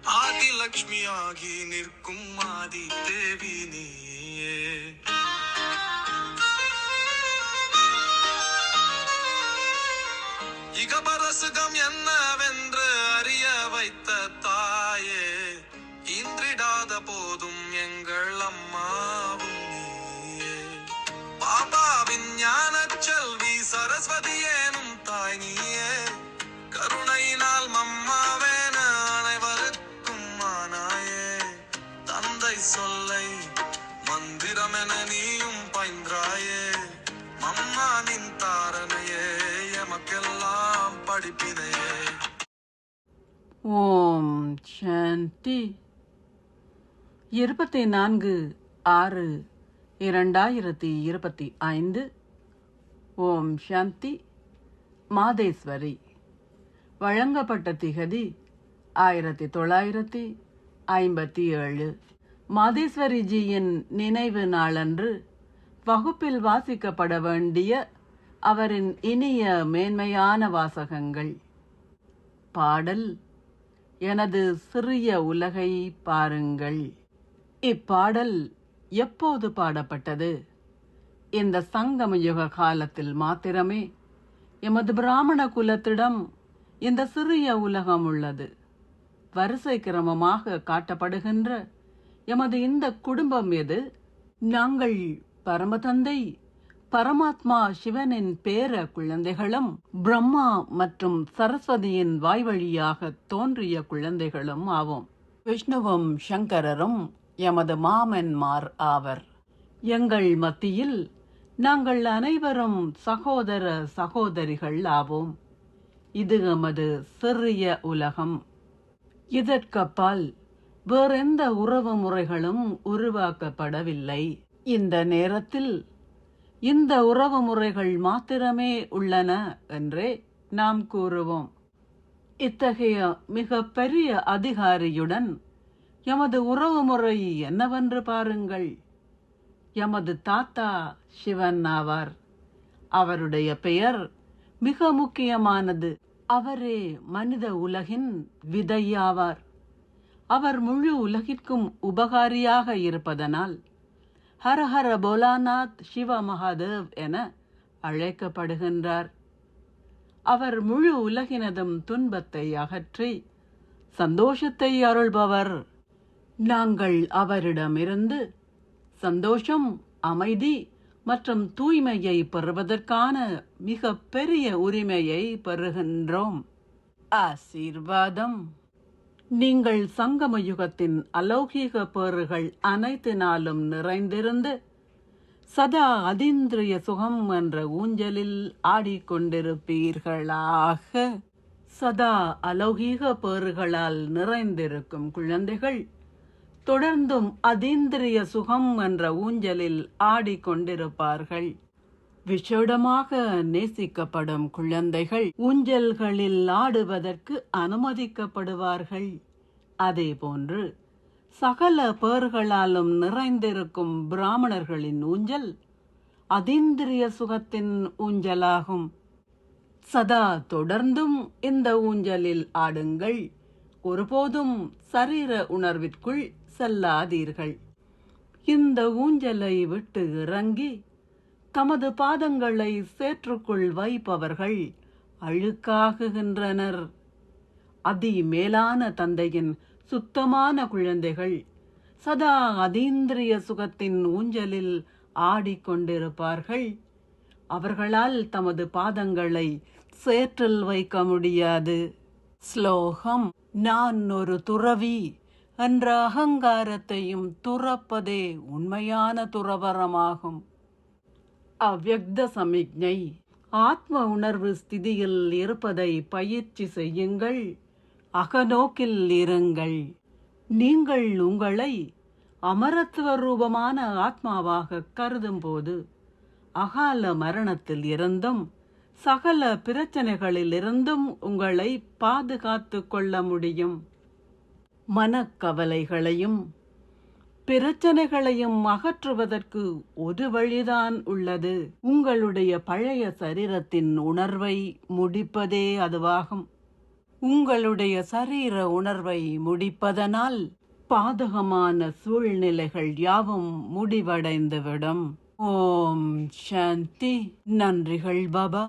ஆதிலட்சுமியாகி நிற்கும் ஆதி தேவி நீயே. இகபரசுகம் என்னவென்று அறிய வைத்த தாயே, இன்றிடாத போதும் எங்கள் அம்மாவும் நீயே. பாபாவின் ஞான செல்வி சரஸ்வதி ஏனும் தாய் நீயே. கருணையினால் மம்மாவேன அனைவருக்கும் மானாயே. தந்தை சொல்லை மந்திரமென நீயும் பயின்றாயே. மம்மா நின் தாரணையே எமக்கெல்லாம் படிப்பினையே. ஓம் சாந்தி. 24/6/2025. ஓம் சாந்தி. மாதேஸ்வரி. வழங்கப்பட்ட திகதி 1957. மாதேஸ்வரிஜியின் நினைவு நாளன்று வகுப்பில் வாசிக்கப்பட வேண்டிய அவரின் இனிய மேன்மையான வாசகங்கள். பாடல் எனது சிறிய உலகை பாருங்கள். இப்பாடல் எப்போது பாடப்பட்டது? இந்த சங்கமயுக காலத்தில் மாத்திரமே எமது பிராமண குலத்திடம் இந்த சிறிய உலகம் உள்ளது. வரிசை கிரமமாக காட்டப்படுகின்ற எமது இந்த குடும்பம் எது? நாங்கள் பரமதந்தை பரமாத்மா சிவனின் பேர குழந்தைகளும் பிரம்மா மற்றும் சரஸ்வதியின் வாய்வழியாக தோன்றிய குழந்தைகளும் ஆவோம். விஷ்ணுவும் சங்கரரும் எமது மாமன்மார் ஆவர். எங்கள் மத்தியில் நாங்கள் அனைவரும் சகோதர சகோதரிகள் ஆவோம். இது எமது சிறிய உலகம். இதற்கப்பால் வேறெந்த உறவு முறைகளும் உருவாக்கப்படவில்லை. இந்த நேரத்தில் இந்த உறவு முறைகள் மாத்திரமே உள்ளன என்றே நாம் கூறுவோம். இத்தகைய மிக பெரிய அதிகாரியுடன் எமது உறவு முறை என்னவென்று பாருங்கள். எமது தாத்தா சிவன் ஆவார். அவருடைய பெயர் மிக முக்கியமானது. அவரே மனித உலகின் விதையாவார். அவர் முழு உலகிற்கும் உபகாரியாக இருப்பதனால் ஹரஹர போலாநாத் சிவ மகாதேவ் என அழைக்கப்படுகின்றார். அவர் முழு உலகினதும் துன்பத்தை அகற்றி சந்தோஷத்தை அருள்பவர். நாங்கள் அவரிடமிருந்து சந்தோஷம், அமைதி மற்றும் தூய்மையை பெறுவதற்கான மிக பெரிய உரிமையை பெறுகின்றோம். ஆசீர்வாதம். நீங்கள் சங்கம யுகத்தின் அலௌகிக பேறுகள் அனைத்து நாளும் நிறைந்திருந்து சதா அதீந்திரிய சுகம் என்ற ஊஞ்சலில் ஆடிக்கொண்டிருப்பீர்களாக. சதா அலௌகிக பேறுகளால் நிறைந்திருக்கும் குழந்தைகள் தொடர்ந்தும் அதீந்திரிய சுகம் என்ற ஊஞ்சலில் ஆடிக்கொண்டிருப்பார்கள். விஷேடமாக நேசிக்கப்படும் குழந்தைகள் ஊஞ்சல்களில் ஆடுவதற்கு அனுமதிக்கப்படுவார்கள். அதேபோன்று சகல பேர்களாலும் நிறைந்திருக்கும் பிராமணர்களின் ஊஞ்சல் அதீந்திரிய சுகத்தின் ஊஞ்சலாகும். சதா தொடர்ந்தும் இந்த ஊஞ்சலில் ஆடுங்கள். ஒருபோதும் சரீர உணர்விற்குள் செல்லாதீர்கள். இந்த ஊஞ்சலை விட்டு இறங்கி தமது பாதங்களை சேற்றுக்குள் வைப்பவர்கள் அழுக்காகுகின்றனர். அதி மேலான தந்தையின் சுத்தமான குழந்தைகள் சதா அதீந்திரிய சுகத்தின் ஊஞ்சலில் ஆடிக்கொண்டிருப்பார்கள். அவர்களால் தமது பாதங்களை சேற்றில் வைக்க முடியாது. ஸ்லோகம். நான் ஒரு துறவி என்ற அகங்காரத்தையும் துறப்பதே உண்மையான துறவரமாகும். அவ்யக்த சமிக்ஞை. ஆத்ம உணர்வு ஸ்திதியில் இருப்பதை பயிற்சி செய்யுங்கள். அகநோக்கில் இருங்கள். நீங்கள் உங்களை அமரத்துவ ரூபமான ஆத்மாவாக கருதும் போது அகால மரணத்தில் இருந்தும் சகல பிரச்சனைகளில் இருந்தும் உங்களை பாதுகாத்து கொள்ள முடியும். மனக்கவலைகளையும் பிரச்சனைகளையும் அகற்றுவதற்கு ஒரு வழிதான் உள்ளது. உங்களுடைய பழைய சரீரத்தின் உணர்வை முடிப்பதே அதுவாகும். உங்களுடைய சரீர உணர்வை முடிப்பதனால் பாதகமான சூழ்நிலைகள் யாவும் முடிவடைந்துவிடும். ஓம் சாந்தி. நன்றிகள் பாபா.